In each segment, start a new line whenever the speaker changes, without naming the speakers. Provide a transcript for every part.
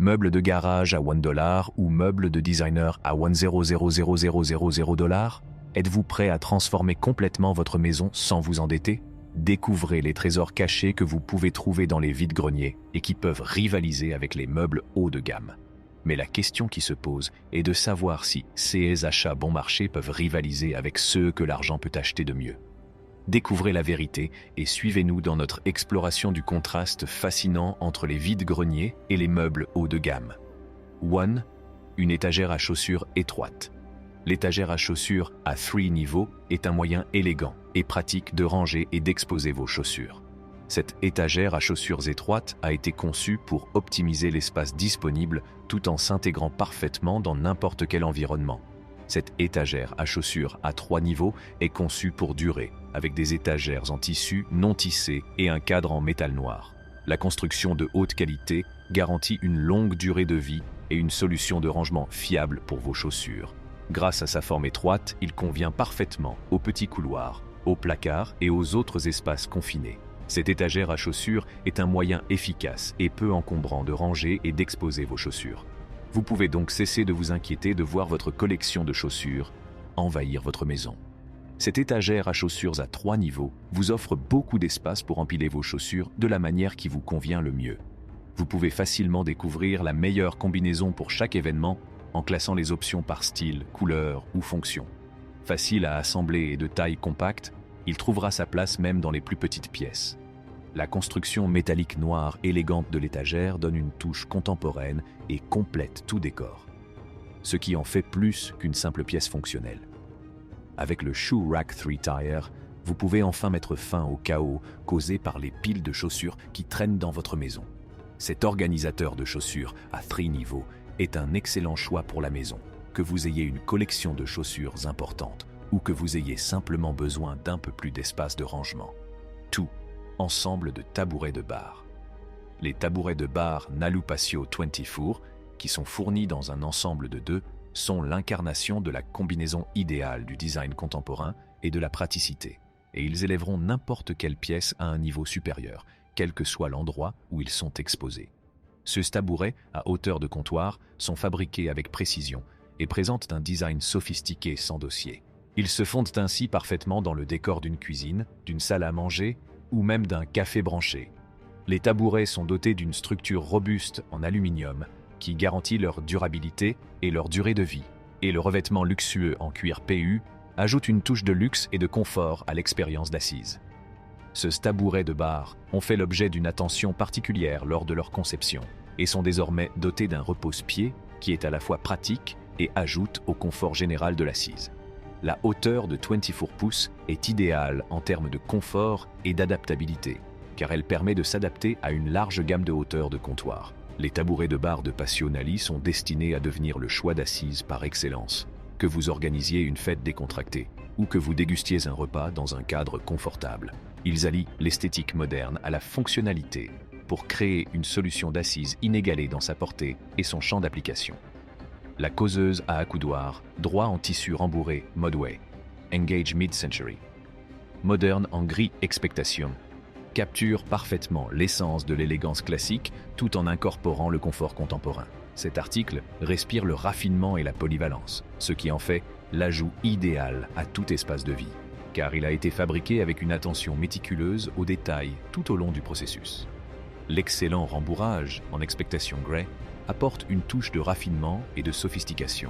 Meuble de garage à $1 ou meuble de designer à $1,000,000. Êtes-vous prêt à transformer complètement votre maison sans vous endetter? Découvrez les trésors cachés que vous pouvez trouver dans les vides-greniers et qui peuvent rivaliser avec les meubles haut de gamme. Mais la question qui se pose est de savoir si ces achats bon marché peuvent rivaliser avec ceux que l'argent peut acheter de mieux. Découvrez la vérité et suivez-nous dans notre exploration du contraste fascinant entre les vides-greniers et les meubles haut de gamme. 1. Une étagère à chaussures étroite. L'étagère à chaussures à 3 niveaux est un moyen élégant et pratique de ranger et d'exposer vos chaussures. Cette étagère à chaussures étroite a été conçue pour optimiser l'espace disponible tout en s'intégrant parfaitement dans n'importe quel environnement. Cette étagère à chaussures à 3 niveaux est conçue pour durer, avec des étagères en tissu non tissé et un cadre en métal noir. La construction de haute qualité garantit une longue durée de vie et une solution de rangement fiable pour vos chaussures. Grâce à sa forme étroite, il convient parfaitement aux petits couloirs, aux placards et aux autres espaces confinés. Cette étagère à chaussures est un moyen efficace et peu encombrant de ranger et d'exposer vos chaussures. Vous pouvez donc cesser de vous inquiéter de voir votre collection de chaussures envahir votre maison. Cette étagère à chaussures à 3 niveaux vous offre beaucoup d'espace pour empiler vos chaussures de la manière qui vous convient le mieux. Vous pouvez facilement découvrir la meilleure combinaison pour chaque événement en classant les options par style, couleur ou fonction. Facile à assembler et de taille compacte, il trouvera sa place même dans les plus petites pièces. La construction métallique noire élégante de l'étagère donne une touche contemporaine et complète tout décor, ce qui en fait plus qu'une simple pièce fonctionnelle. Avec le Shoe Rack 3 Tire, vous pouvez enfin mettre fin au chaos causé par les piles de chaussures qui traînent dans votre maison. Cet organisateur de chaussures à 3 niveaux est un excellent choix pour la maison, que vous ayez une collection de chaussures importante ou que vous ayez simplement besoin d'un peu plus d'espace de rangement. Tout ensemble de tabourets de bar. Les tabourets de bar Nalupasio 24, qui sont fournis dans un ensemble de 2, sont l'incarnation de la combinaison idéale du design contemporain et de la praticité, et ils élèveront n'importe quelle pièce à un niveau supérieur, quel que soit l'endroit où ils sont exposés. Ces tabourets, à hauteur de comptoir, sont fabriqués avec précision et présentent un design sophistiqué sans dossier. Ils se fondent ainsi parfaitement dans le décor d'une cuisine, d'une salle à manger ou même d'un café branché. Les tabourets sont dotés d'une structure robuste en aluminium qui garantit leur durabilité et leur durée de vie, et le revêtement luxueux en cuir PU ajoute une touche de luxe et de confort à l'expérience d'assise. Ces tabourets de bar ont fait l'objet d'une attention particulière lors de leur conception et sont désormais dotés d'un repose-pied qui est à la fois pratique et ajoute au confort général de l'assise. La hauteur de 24 pouces est idéale en termes de confort et d'adaptabilité, car elle permet de s'adapter à une large gamme de hauteurs de comptoir. Les tabourets de bar de Passionali sont destinés à devenir le choix d'assise par excellence, que vous organisiez une fête décontractée ou que vous dégustiez un repas dans un cadre confortable. Ils allient l'esthétique moderne à la fonctionnalité pour créer une solution d'assise inégalée dans sa portée et son champ d'application. La causeuse à accoudoir, droit en tissu rembourré Modway, Engage Mid-Century. Moderne en gris Expectation, capture parfaitement l'essence de l'élégance classique tout en incorporant le confort contemporain. Cet article respire le raffinement et la polyvalence, ce qui en fait l'ajout idéal à tout espace de vie, car il a été fabriqué avec une attention méticuleuse aux détails tout au long du processus. L'excellent rembourrage en Expectation Grey apporte une touche de raffinement et de sophistication,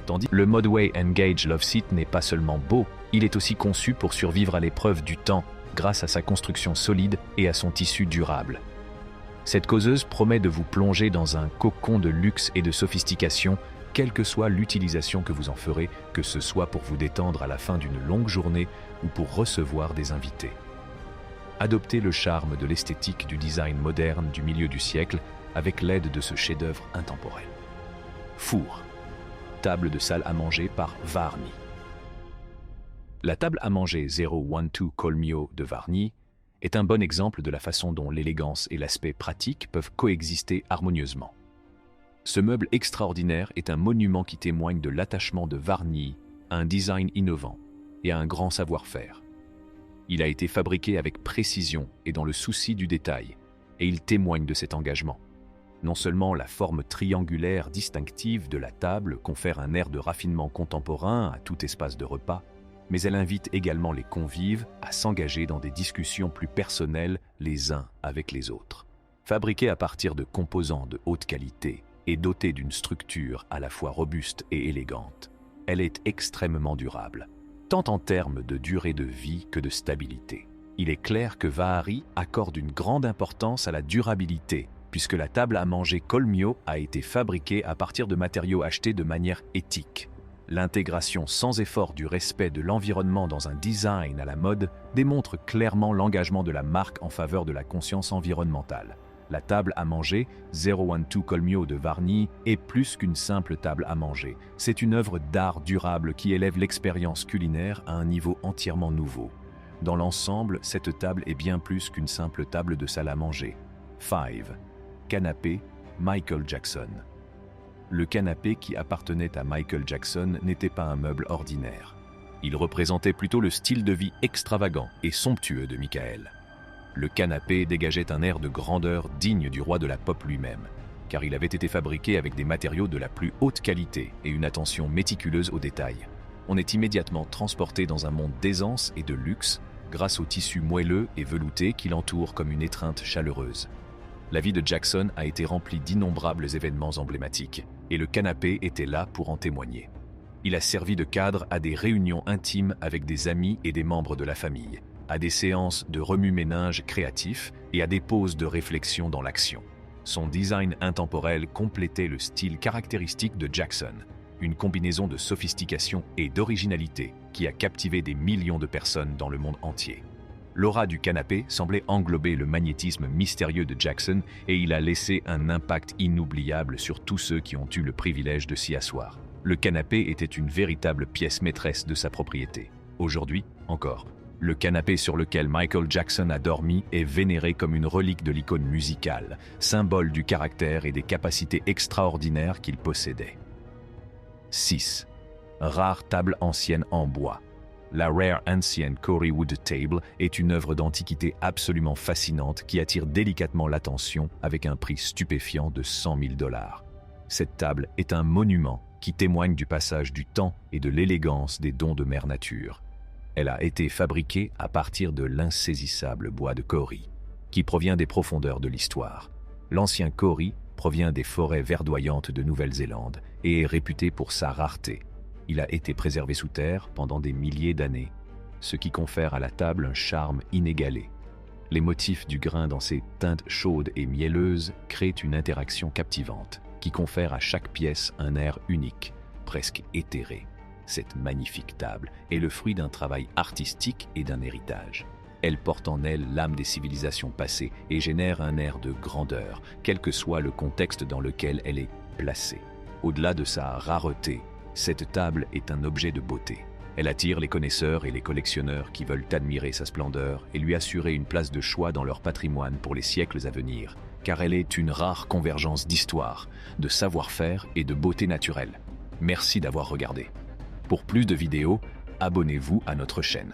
tandis que le Modway Engage Love Seat n'est pas seulement beau, il est aussi conçu pour survivre à l'épreuve du temps grâce à sa construction solide et à son tissu durable. Cette causeuse promet de vous plonger dans un cocon de luxe et de sophistication, quelle que soit l'utilisation que vous en ferez, que ce soit pour vous détendre à la fin d'une longue journée ou pour recevoir des invités. Adoptez le charme de l'esthétique du design moderne du milieu du siècle avec l'aide de ce chef-d'œuvre intemporel. Four. Table de salle à manger par Varni. La table à manger 012 Colmio de Varni est un bon exemple de la façon dont l'élégance et l'aspect pratique peuvent coexister harmonieusement. Ce meuble extraordinaire est un monument qui témoigne de l'attachement de Varni à un design innovant et à un grand savoir-faire. Il a été fabriqué avec précision et dans le souci du détail, et il témoigne de cet engagement. Non seulement la forme triangulaire distinctive de la table confère un air de raffinement contemporain à tout espace de repas, mais elle invite également les convives à s'engager dans des discussions plus personnelles les uns avec les autres. Fabriquée à partir de composants de haute qualité et dotée d'une structure à la fois robuste et élégante, elle est extrêmement durable, tant en termes de durée de vie que de stabilité. Il est clair que Vahari accorde une grande importance à la durabilité, puisque la table à manger Kolmio a été fabriquée à partir de matériaux achetés de manière éthique. L'intégration sans effort du respect de l'environnement dans un design à la mode démontre clairement l'engagement de la marque en faveur de la conscience environnementale. La table à manger 012 Kolmio de Varni est plus qu'une simple table à manger. C'est une œuvre d'art durable qui élève l'expérience culinaire à un niveau entièrement nouveau. Dans l'ensemble, cette table est bien plus qu'une simple table de salle à manger. 5. Canapé, Michael Jackson. Le canapé qui appartenait à Michael Jackson n'était pas un meuble ordinaire. Il représentait plutôt le style de vie extravagant et somptueux de Michael. Le canapé dégageait un air de grandeur digne du roi de la pop lui-même, car il avait été fabriqué avec des matériaux de la plus haute qualité et une attention méticuleuse aux détails. On est immédiatement transporté dans un monde d'aisance et de luxe grâce au tissu moelleux et velouté qui l'entoure comme une étreinte chaleureuse. La vie de Jackson a été remplie d'innombrables événements emblématiques, et le canapé était là pour en témoigner. Il a servi de cadre à des réunions intimes avec des amis et des membres de la famille, à des séances de remue-ménage créatif et à des pauses de réflexion dans l'action. Son design intemporel complétait le style caractéristique de Jackson, une combinaison de sophistication et d'originalité qui a captivé des millions de personnes dans le monde entier. L'aura du canapé semblait englober le magnétisme mystérieux de Jackson et il a laissé un impact inoubliable sur tous ceux qui ont eu le privilège de s'y asseoir. Le canapé était une véritable pièce maîtresse de sa propriété. Aujourd'hui, encore, le canapé sur lequel Michael Jackson a dormi est vénéré comme une relique de l'icône musicale, symbole du caractère et des capacités extraordinaires qu'il possédait. 6. Rare table ancienne en bois. La Rare Ancient Cory Wood Table est une œuvre d'antiquité absolument fascinante qui attire délicatement l'attention avec un prix stupéfiant de $100 000. Cette table est un monument qui témoigne du passage du temps et de l'élégance des dons de Mère Nature. Elle a été fabriquée à partir de l'insaisissable bois de Cory, qui provient des profondeurs de l'histoire. L'ancien Cory provient des forêts verdoyantes de Nouvelle-Zélande et est réputé pour sa rareté. Il a été préservé sous terre pendant des milliers d'années, ce qui confère à la table un charme inégalé. Les motifs du grain dans ses teintes chaudes et mielleuses créent une interaction captivante, qui confère à chaque pièce un air unique, presque éthéré. Cette magnifique table est le fruit d'un travail artistique et d'un héritage. Elle porte en elle l'âme des civilisations passées et génère un air de grandeur, quel que soit le contexte dans lequel elle est placée. Au-delà de sa rareté, cette table est un objet de beauté. Elle attire les connaisseurs et les collectionneurs qui veulent admirer sa splendeur et lui assurer une place de choix dans leur patrimoine pour les siècles à venir, car elle est une rare convergence d'histoire, de savoir-faire et de beauté naturelle. Merci d'avoir regardé. Pour plus de vidéos, abonnez-vous à notre chaîne.